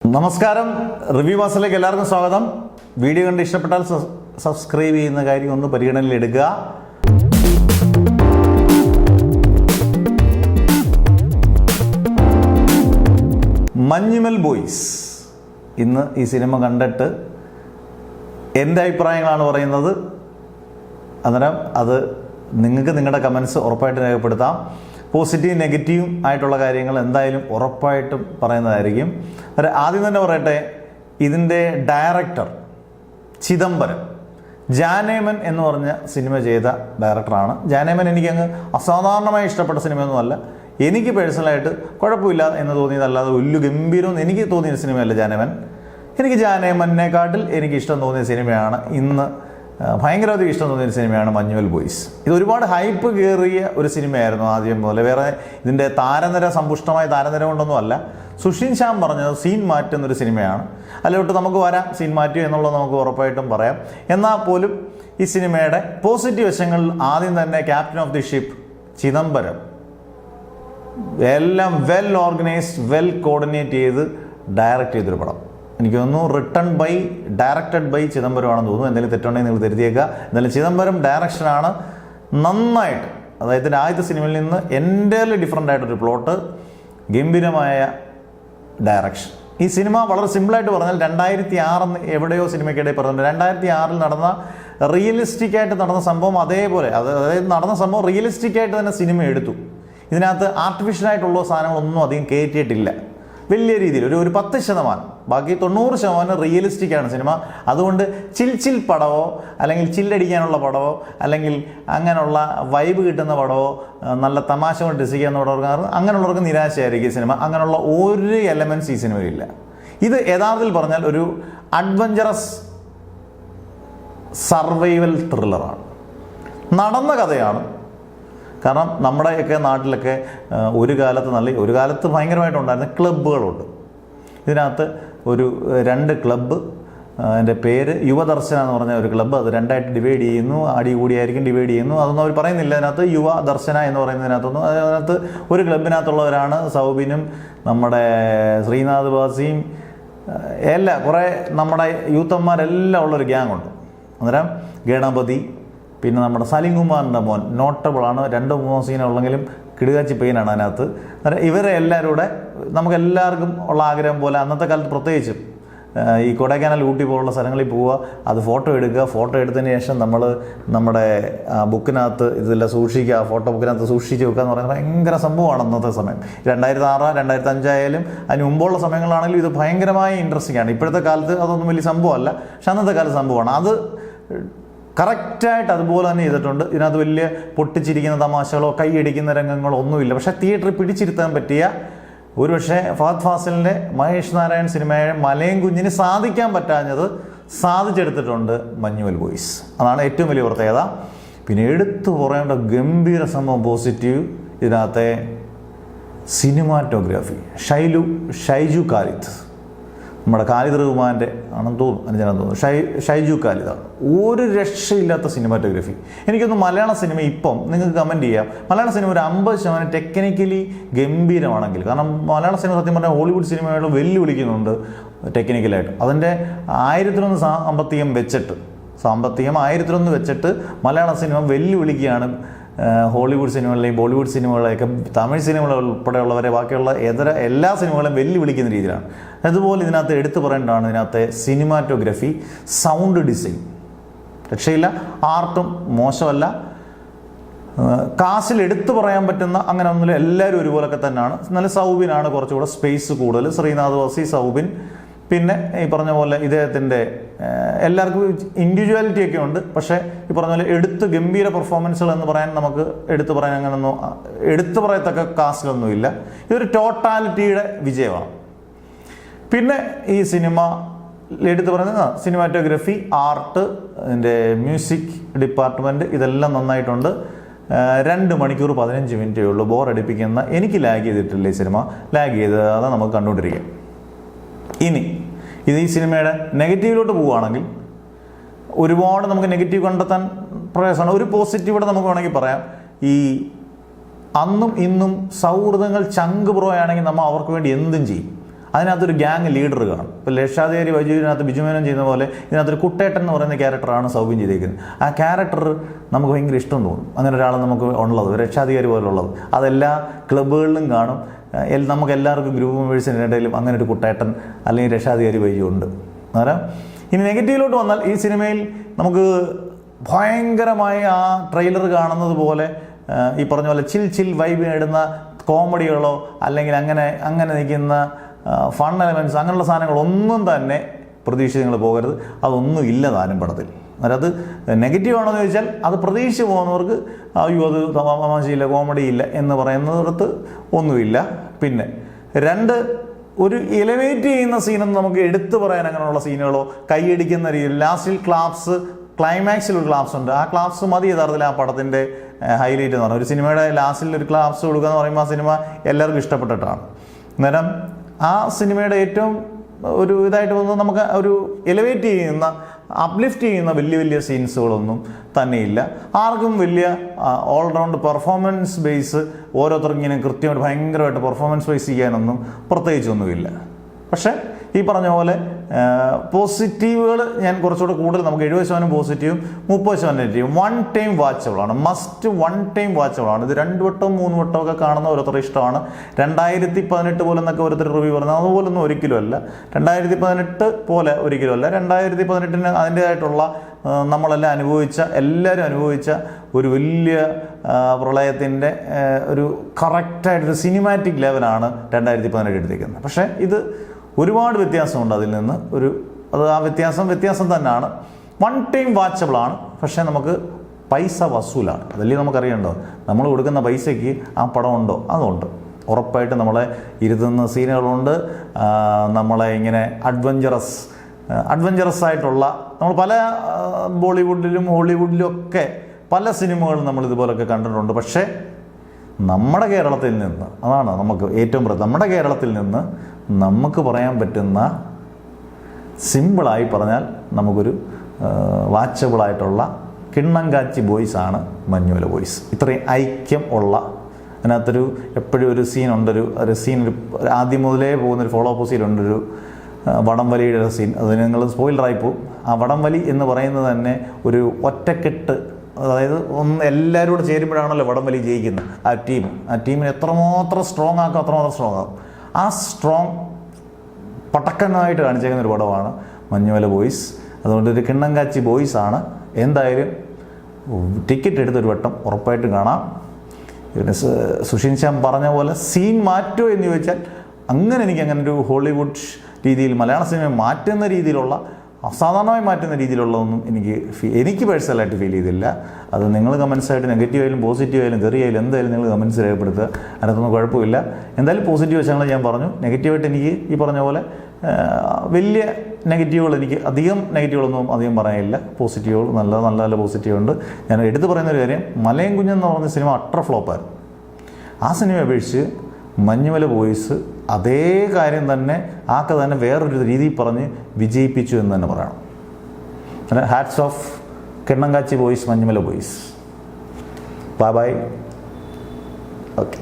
നമസ്കാരം, റിവ്യൂ മാസിലേക്ക് എല്ലാവർക്കും സ്വാഗതം. വീഡിയോ കണ്ട് ഇഷ്ടപ്പെട്ടാൽ സബ്സ്ക്രൈബ് ചെയ്യുന്ന കാര്യം ഒന്ന് പരിഗണനയിൽ എടുക്കുക. മഞ്ഞുമൽ ബോയ്സ്. ഇന്ന് ഈ സിനിമ കണ്ടിട്ട് എൻ്റെ അഭിപ്രായങ്ങളാണ് പറയുന്നത്. അന്നേരം അത് നിങ്ങൾക്ക് നിങ്ങളുടെ കമൻസ് ഉറപ്പായിട്ട് രേഖപ്പെടുത്താം. പോസിറ്റീവ് നെഗറ്റീവും ആയിട്ടുള്ള കാര്യങ്ങൾ എന്തായാലും ഉറപ്പായിട്ടും പറയുന്നതായിരിക്കും. ആദ്യം തന്നെ പറയട്ടെ, ഇതിൻ്റെ ഡയറക്ടർ ചിദംബരം, ജാനേമൻ എന്ന് പറഞ്ഞ സിനിമ ചെയ്ത ഡയറക്ടറാണ്. ജാനേമൻ എനിക്കങ്ങ് അസാധാരണമായി ഇഷ്ടപ്പെട്ട സിനിമയൊന്നുമല്ല. എനിക്ക് പേഴ്സണലായിട്ട് കുഴപ്പമില്ല എന്ന് തോന്നിയതല്ലാതെ വലിയ ഗംഭീരമെന്ന് എനിക്ക് തോന്നിയ സിനിമയല്ല ജാനേമൻ. എനിക്ക് ജാനേമനെക്കാട്ടിൽ എനിക്ക് ഇഷ്ടം തോന്നിയ സിനിമയാണ്, ഇന്ന് ഭയങ്കരമായിട്ട് ഇഷ്ടം തോന്നിയ സിനിമയാണ് മഞ്ഞുമൽ ബോയ്സ്. ഇത് ഒരുപാട് ഹൈപ്പ് കയറിയ ഒരു സിനിമയായിരുന്നു ആദ്യം പോലെ. വേറെ ഇതിൻ്റെ താരനിര സമ്പുഷ്ടമായ താരനിര കൊണ്ടൊന്നും അല്ല. സുഷിൻ ശ്യാം പറഞ്ഞത് സീൻ മാറ്റുന്നൊരു സിനിമയാണ്. അതിലോട്ട് നമുക്ക് വരാം, സീൻ മാറ്റുക എന്നുള്ളത് നമുക്ക് ഉറപ്പായിട്ടും പറയാം. എന്നാൽ പോലും ഈ സിനിമയുടെ പോസിറ്റീവ് വശങ്ങളിൽ ആദ്യം തന്നെ captain of the ship Chidambaram എല്ലാം വെൽ ഓർഗനൈസ്ഡ്, വെൽ കോർഡിനേറ്റ് ചെയ്ത് ഡയറക്റ്റ് ചെയ്തൊരു പടം. എനിക്ക് തോന്നുന്നു ഡയറക്റ്റഡ് ബൈ ചിദംബരമാണെന്ന് തോന്നുന്നു. എന്തെങ്കിലും തെറ്റുണ്ടെങ്കിൽ നിങ്ങൾ തിരുത്തിയേക്കുക. എന്തായാലും ചിദംബരം ഡയറക്ഷനാണ് നന്നായിട്ട്. അതായത് ആദ്യത്തെ സിനിമയിൽ നിന്ന് എൻ്റെ ഡിഫറൻ്റ് ആയിട്ടൊരു പ്ലോട്ട്, ഗംഭീരമായ ഡയറക്ഷൻ. ഈ സിനിമ വളരെ സിമ്പിളായിട്ട് പറഞ്ഞാൽ 2006 എവിടെയോ സിനിമയ്ക്കിടയിൽ പറഞ്ഞിട്ടുണ്ട്. 2006 നടന്ന റിയലിസ്റ്റിക് ആയിട്ട് നടന്ന സംഭവം അതേപോലെ, അതായത് നടന്ന സംഭവം റിയലിസ്റ്റിക് ആയിട്ട് തന്നെ സിനിമ എടുത്തു. ഇതിനകത്ത് ആർട്ടിഫിഷ്യലായിട്ടുള്ള സാധനങ്ങളൊന്നും അധികം കയറ്റിയിട്ടില്ല. വലിയ രീതിയിൽ ഒരു 10%, ബാക്കി 90% റിയലിസ്റ്റിക് ആണ് സിനിമ. അതുകൊണ്ട് ചിൽ പടവോ അല്ലെങ്കിൽ ചില്ലടിക്കാനുള്ള പടവോ അല്ലെങ്കിൽ അങ്ങനെയുള്ള വൈബ് കിട്ടുന്ന പടവോ നല്ല തമാശ കൊണ്ട് രസിക്കാവുന്ന പടവർക്ക് അങ്ങനെയുള്ളവർക്ക് നിരാശയായിരിക്കും ഈ സിനിമ. അങ്ങനെയുള്ള ഒരു എലമെൻറ്റ്സ് ഈ സിനിമയിലില്ല. ഇത് യഥാർത്ഥത്തിൽ പറഞ്ഞാൽ ഒരു അഡ്വഞ്ചറസ് സർവൈവൽ ത്രില്ലറാണ്. നടന്ന കഥയാണ്. കാരണം നമ്മുടെയൊക്കെ നാട്ടിലൊക്കെ ഒരു കാലത്ത് ഭയങ്കരമായിട്ടുണ്ടായിരുന്ന ക്ലബ്ബുകളുണ്ട്. ഇതിനകത്ത് 2 ക്ലബ്ബ്, എൻ്റെ പേര് യുവദർശന എന്ന് പറഞ്ഞ ഒരു ക്ലബ്ബ്, അത് 2ആയിട്ട് ഡിവൈഡ് ചെയ്യുന്നു. കൂടിയായിരിക്കും ഡിവൈഡ് ചെയ്യുന്നു. അതൊന്നും അവർ പറയുന്നില്ല. അതിനകത്ത് യുവദർശന എന്ന് പറയുന്നതിനകത്തൊന്നും, അതിനകത്ത് ഒരു ക്ലബിനകത്തുള്ളവരാണ് സൗബിനും നമ്മുടെ ശ്രീനാഥ് ബാസിയും കുറേ നമ്മുടെ യൂത്തന്മാരെല്ലാം ഉള്ളൊരു ഗ്യാങ് ഉണ്ട്. അന്നേരം ഗണപതി, പിന്നെ നമ്മുടെ സലീം കുമാറിൻ്റെ മോൻ നോട്ടബിളാണ്. 2-3 സീനുള്ളെങ്കിലും കിടുകാച്ചി പെയിനാണ് അതിനകത്ത്. ഇവരെ എല്ലാവരും കൂടെ നമുക്കെല്ലാവർക്കും ഉള്ള ആഗ്രഹം പോലെ അന്നത്തെ കാലത്ത് പ്രത്യേകിച്ചും ഈ കൊടൈക്കനാൽ, ഊട്ടി പോലുള്ള സ്ഥലങ്ങളിൽ പോവുക, അത് ഫോട്ടോ എടുക്കുക. ഫോട്ടോ എടുത്തതിന് ശേഷം നമ്മൾ നമ്മുടെ ബുക്കിനകത്ത് ഇതെല്ലാം സൂക്ഷിക്കുക, ഫോട്ടോ ബുക്കിനകത്ത് സൂക്ഷിച്ച് വെക്കുക എന്ന് പറയുന്നത് ഭയങ്കര സംഭവമാണ് അന്നത്തെ സമയം. 2006, 2005 ആയാലും അതിന് മുമ്പുള്ള സമയങ്ങളാണെങ്കിലും ഇത് ഭയങ്കരമായി ഇൻട്രസ്റ്റിംഗ് ആണ്. ഇപ്പോഴത്തെ കാലത്ത് അതൊന്നും വലിയ സംഭവമല്ല, പക്ഷെ അന്നത്തെ കാലത്ത് സംഭവമാണ്. അത് കറക്റ്റായിട്ട് അതുപോലെ തന്നെ ചെയ്തിട്ടുണ്ട്. ഇതിനകത്ത് വലിയ പൊട്ടിച്ചിരിക്കുന്ന തമാശകളോ കൈയടിക്കുന്ന രംഗങ്ങളോ ഒന്നുമില്ല. പക്ഷേ തിയേറ്ററിൽ പിടിച്ചിരുത്താൻ പറ്റിയ, ഒരുപക്ഷെ ഫഹദ് ഫാസിലിൻ്റെ മഹേഷ് നാരായൺ സിനിമയെ മലയും കുഞ്ഞിന് സാധിക്കാൻ പറ്റാഞ്ഞത് സാധിച്ചെടുത്തിട്ടുണ്ട് മഞ്ഞുമൽ ബോയ്സ്. അതാണ് ഏറ്റവും വലിയ പ്രത്യേകത. പിന്നെ എടുത്തു പറയേണ്ട ഗംഭീര സംഭവം പോസിറ്റീവ്, ഇതിനകത്തെ സിനിമാറ്റോഗ്രാഫി. ഷൈജു ഖാലിദ്, നമ്മുടെ ഖാലിദ് റഹ്മാൻ്റെ ആണെന്ന് തോന്നുന്നു, അനുജനാണെന്ന് തോന്നുന്നു, ഷൈജു ഖാലിദാണ്. ഒരു രക്ഷയില്ലാത്ത സിനിമാറ്റോഗ്രഫി. എനിക്കൊന്ന് മലയാള സിനിമ ഇപ്പം നിങ്ങൾക്ക് കമൻറ്റ് ചെയ്യാം, മലയാള സിനിമ ഒരു 50% ടെക്നിക്കലി ഗംഭീരമാണെങ്കിൽ, കാരണം മലയാള സിനിമ സത്യം പറഞ്ഞാൽ ഹോളിവുഡ് സിനിമയോട് വെല്ലുവിളിക്കുന്നുണ്ട് ടെക്നിക്കലായിട്ട്. അതിൻ്റെ 1001 സാമ്പത്തികം വെച്ചിട്ട് 1001 വെച്ചിട്ട് മലയാള സിനിമ വെല്ലുവിളിക്കുകയാണ് ഹോളിവുഡ് സിനിമകളെയും ബോളിവുഡ് സിനിമകളെയൊക്കെ, തമിഴ് സിനിമകൾ ഉൾപ്പെടെയുള്ളവരെ, ബാക്കിയുള്ള എല്ലാ സിനിമകളെയും വെല്ലുവിളിക്കുന്ന രീതിയിലാണ്. അതുപോലെ ഇതിനകത്ത് എടുത്തു പറയേണ്ടതാണ് ഇതിനകത്തെ സിനിമാറ്റോഗ്രഫി, സൗണ്ട് ഡിസൈൻ രക്ഷയില്ല. ആർട്ടും മോശമല്ല. കാശിൽ എടുത്തു പറയാൻ പറ്റുന്ന അങ്ങനെ ഒന്നുമില്ല, എല്ലാവരും ഒരുപോലൊക്കെ തന്നെയാണ്. നല്ല സൗബിനാണ് കുറച്ചുകൂടെ സ്പേസ് കൂടുതൽ, ശ്രീനാഥ് വാസി, സൗബിൻ. പിന്നെ ഈ പറഞ്ഞ പോലെ ഇദ്ദേഹത്തിൻ്റെ എല്ലാവർക്കും ഇൻഡിവിജ്വാലിറ്റി ഒക്കെ ഉണ്ട്. പക്ഷേ ഈ പറഞ്ഞ പോലെ ഗംഭീര പെർഫോമൻസുകൾ എന്ന് പറയാൻ നമുക്ക് എടുത്തു പറയത്തക്ക കാസ്റ്റിലൊന്നുമില്ല. ഇതൊരു ടോട്ടാലിറ്റിയുടെ വിജയമാണ്. പിന്നെ ഈ സിനിമ എടുത്തു പറയുന്നത് സിനിമാറ്റോഗ്രഫി, ആർട്ട്, അതിൻ്റെ മ്യൂസിക് ഡിപ്പാർട്ട്മെൻറ്റ്, ഇതെല്ലാം നന്നായിട്ടുണ്ട്. 2 മണിക്കൂർ 15 മിനിറ്റേ ഉള്ളൂ. ബോറടിപ്പിക്കുന്ന, എനിക്ക് ലാഗ് ചെയ്തിട്ടില്ല ഈ സിനിമ. ലാഗ് ചെയ്ത് അതാണ് നമുക്ക് കണ്ടുകൊണ്ടിരിക്കുക. ഇനി ഈ സിനിമയുടെ നെഗറ്റീവിലോട്ട് പോവുകയാണെങ്കിൽ ഒരുപാട് നമുക്ക് നെഗറ്റീവ് കണ്ടെത്താൻ പ്രയാസമാണ്. ഒരു പോസിറ്റീവിടെ നമുക്ക് വേണമെങ്കിൽ പറയാം, ഈ അന്നും ഇന്നും സൗഹൃദങ്ങൾ ചങ്ക് ബ്രോയാണെങ്കിൽ നമ്മൾ അവർക്ക് വേണ്ടി എന്തും ചെയ്യും. അതിനകത്തൊരു ഗ്യാങ് ലീഡർ കാണും. ഇപ്പോൾ ലക്ഷാധികാരി വൈജുവിനകത്ത് ബിജുമേനോൻ ചെയ്യുന്ന പോലെ ഇതിനകത്തൊരു കുട്ടേട്ടൻ എന്ന് പറയുന്ന ക്യാരക്ടറാണ് സൗബിൻ ചെയ്തേക്കുന്നത്. ആ ക്യാരക്ടർ നമുക്ക് ഭയങ്കര ഇഷ്ടം തോന്നും. അങ്ങനെ ഒരാൾ നമുക്ക് ഉള്ളത്, രക്ഷാധികാരി പോലുള്ളത്. അതെല്ലാ ക്ലബ്ബുകളിലും കാണും. നമുക്ക് എല്ലാവർക്കും ഗ്രൂപ്പ് മെമ്പേഴ്സിൻ്റെ ഇടയിലും അങ്ങനെ ഒരു കുട്ടേട്ടൻ അല്ലെങ്കിൽ രക്ഷാധികാരി വൈജു ഉണ്ട്. അന്നേരം ഇനി നെഗറ്റീവിലോട്ട് വന്നാൽ ഈ സിനിമയിൽ നമുക്ക് ഭയങ്കരമായ ആ ട്രെയിലർ കാണുന്നത് പോലെ ഈ പറഞ്ഞ പോലെ ചിൽ വൈബ് നേടുന്ന കോമഡികളോ അല്ലെങ്കിൽ അങ്ങനെ നിൽക്കുന്ന ഫൺ എലമെൻറ്റ്സ് അങ്ങനെയുള്ള സാധനങ്ങളൊന്നും തന്നെ പ്രതീക്ഷിച്ച് നിങ്ങൾ പോകരുത്. അതൊന്നും ഇല്ല താനും പടത്തിൽ. അന്നേരം അത് നെഗറ്റീവ് ആണെന്ന് ചോദിച്ചാൽ അത് പ്രതീക്ഷിച്ച് പോകുന്നവർക്ക് അയ്യോ അത് തമാശയില്ല, കോമഡി ഇല്ല എന്ന് പറയുന്നിടത്ത് ഒന്നുമില്ല. പിന്നെ രണ്ട്, ഒരു എലിവേറ്റ് ചെയ്യുന്ന സീനൊന്നും നമുക്ക് എടുത്തു പറയാൻ അങ്ങനെയുള്ള സീനുകളോ കൈയടിക്കുന്ന രീതിയിൽ ലാസ്റ്റിൽ ക്ലൈമാക്സിൽ ഒരു ക്ലാപ്സ് ഉണ്ട്. ആ ക്ലാപ്സ് മതി യഥാർത്ഥത്തിൽ ആ പടത്തിൻ്റെ ഹൈലൈറ്റ് എന്ന് പറഞ്ഞാൽ. ഒരു സിനിമയുടെ ലാസ്റ്റിൽ ഒരു ക്ലാപ്സ് കൊടുക്കുക എന്ന് പറയുമ്പോൾ ആ സിനിമ എല്ലാവർക്കും ഇഷ്ടപ്പെട്ടിട്ടാണ്. അന്നേരം ആ സിനിമയുടെ ഏറ്റവും ഒരു ഇതായിട്ട് തോന്നുന്നത് നമുക്ക് ഒരു എലിവേറ്റ് ചെയ്യുന്ന അപ്ലിഫ്റ്റ് ചെയ്യുന്ന വലിയ സീൻസുകളൊന്നും തന്നെയില്ല. ആർക്കും വലിയ ഓൾറൗണ്ട് പെർഫോമൻസ് ബേസ് ഓരോരുത്തർക്കും ഇങ്ങനെ കൃത്യമായിട്ട് ഭയങ്കരമായിട്ട് പെർഫോമൻസ് ബേസ് ചെയ്യാനൊന്നും പ്രത്യേകിച്ചൊന്നുമില്ല. പക്ഷേ ഈ പറഞ്ഞ പോലെ പോസിറ്റീവുകൾ ഞാൻ കുറച്ചുകൂടെ കൂടുതൽ, നമുക്ക് 70% പോസിറ്റീവും 30% നെഗറ്റീവും. വൺ ടൈം വാച്ചബിളാണ്, മസ്റ്റ് വൺ ടൈം വാച്ചബിളാണ്. ഇത് 2 വട്ടം 3 വട്ടമൊക്കെ കാണുന്ന ഓരോരുത്തരുടെ ഇഷ്ടമാണ്. 2018 പോലെ എന്നൊക്കെ ഓരോരുത്തർ റിവ്യൂ പറഞ്ഞത് അതുപോലൊന്നും ഒരിക്കലും അല്ല. 2018 പോലെ ഒരിക്കലും അല്ല. 2018 അതിൻ്റേതായിട്ടുള്ള എല്ലാവരും അനുഭവിച്ച ഒരു വലിയ പ്രളയത്തിൻ്റെ ഒരു കറക്റ്റായിട്ടൊരു സിനിമാറ്റിക് ലെവലാണ് 2018 എടുത്തേക്കുന്നത്. പക്ഷേ ഇത് ഒരുപാട് വ്യത്യാസമുണ്ട് അതിൽ നിന്ന്. ആ വ്യത്യാസം തന്നെയാണ്. വൺ ടൈം വാച്ചബിളാണ്. പക്ഷേ നമുക്ക് പൈസ വസൂലാണ്. അതല്ലേ നമുക്കറിയേണ്ടത്. നമ്മൾ കൊടുക്കുന്ന പൈസയ്ക്ക് ആ പടം ഉണ്ടോ? അതുണ്ട്. ഉറപ്പായിട്ട് നമ്മളെ ഇരുത്തുന്ന സീനുകളുണ്ട്. നമ്മളെ ഇങ്ങനെ അഡ്വഞ്ചറസ് ആയിട്ടുള്ള, നമ്മൾ പല ബോളിവുഡിലും ഹോളിവുഡിലും ഒക്കെ പല സിനിമകളും നമ്മൾ ഇതുപോലൊക്കെ കണ്ടിട്ടുണ്ട്. പക്ഷേ നമ്മുടെ കേരളത്തിൽ നിന്ന്, അതാണ് നമുക്ക് ഏറ്റവും നമ്മുടെ കേരളത്തിൽ നിന്ന് നമുക്ക് പറയാൻ പറ്റുന്ന, സിമ്പിളായി പറഞ്ഞാൽ നമുക്കൊരു വാച്ചബിളായിട്ടുള്ള കിണ്ണങ്കാച്ചി ബോയ്സാണ് മഞ്ഞുമല ബോയ്സ്. ഇത്രയും ഐക്യം ഉള്ള, അതിനകത്തൊരു എപ്പോഴും ഒരു സീനുണ്ടൊരു ആദ്യം മുതലേ പോകുന്നൊരു ഫോളോ അപ്പ് സീനുണ്ടൊരു വടംവലിയുടെ സീൻ. അത് നിങ്ങൾ സ്പോയിലറായിപ്പോവും. ആ വടംവലി എന്ന് പറയുന്നത് തന്നെ ഒരു ഒറ്റക്കെട്ട്, അതായത് എല്ലാവരും കൂടെ ചേരുമ്പോഴാണല്ലോ വടംവലി ജയിക്കുന്നത്. ആ ടീമിനെ എത്രമാത്രം സ്ട്രോങ് ആക്കും അത്രമാത്രം സ്ട്രോങ് ആകും. ആ സ്ട്രോങ് പട്ടക്കനായിട്ട് കാണിച്ചേക്കുന്ന ഒരു പടമാണ് മഞ്ഞുമല ബോയ്സ്. അതുകൊണ്ട് ഒരു കിണ്ണങ്കാച്ചി ബോയ്സാണ്. എന്തായാലും ടിക്കറ്റ് എടുത്തൊരു വട്ടം ഉറപ്പായിട്ടും കാണാം. പിന്നെ സുഷിൻ ശ്യാം പറഞ്ഞ പോലെ സീൻ മാറ്റുമോ എന്ന് ചോദിച്ചാൽ എനിക്ക് അങ്ങനെ ഒരു ഹോളിവുഡ് രീതിയിൽ മലയാള സിനിമ മാറ്റുന്ന രീതിയിലുള്ള, അസാധാരണമായി മാറ്റുന്ന രീതിയിലുള്ളതൊന്നും എനിക്ക് പേഴ്സണലായിട്ട് ഫീൽ ചെയ്തില്ല. അത് നിങ്ങൾ കമൻസായിട്ട് നെഗറ്റീവായാലും പോസിറ്റീവായാലും തെറിയായാലും എന്തായാലും നിങ്ങൾ കമൻസ് രേഖപ്പെടുത്തുക. അതിനകത്തൊന്നും കുഴപ്പമില്ല. എന്തായാലും പോസിറ്റീവ് വശങ്ങൾ ഞാൻ പറഞ്ഞു. നെഗറ്റീവായിട്ട് എനിക്ക് ഈ പറഞ്ഞ പോലെ വലിയ നെഗറ്റീവുകൾ, എനിക്ക് അധികം നെഗറ്റീവുകളൊന്നും അധികം പറയാനില്ല. പോസിറ്റീവുകൾ നല്ല പോസിറ്റീവുണ്ട്. ഞാൻ എടുത്തു പറയുന്നൊരു കാര്യം, മലയും കുഞ്ഞെന്ന് പറഞ്ഞ സിനിമ അട്ടർ ഫ്ലോപ്പായിരുന്നു. ആ സിനിമ അപേക്ഷിച്ച് മഞ്ഞുമല ബോയ്സ് അതേ കാര്യം തന്നെ വേറൊരു രീതിയിൽ പറഞ്ഞ് വിജയിപ്പിച്ചു എന്ന് തന്നെ പറയണം. ഹാറ്റ്സ് ഓഫ് കിണ്ണങ്കാച്ചി ബോയ്സ്, മഞ്ഞുമല ബോയ്സ്. ബൈ. ഓക്കെ.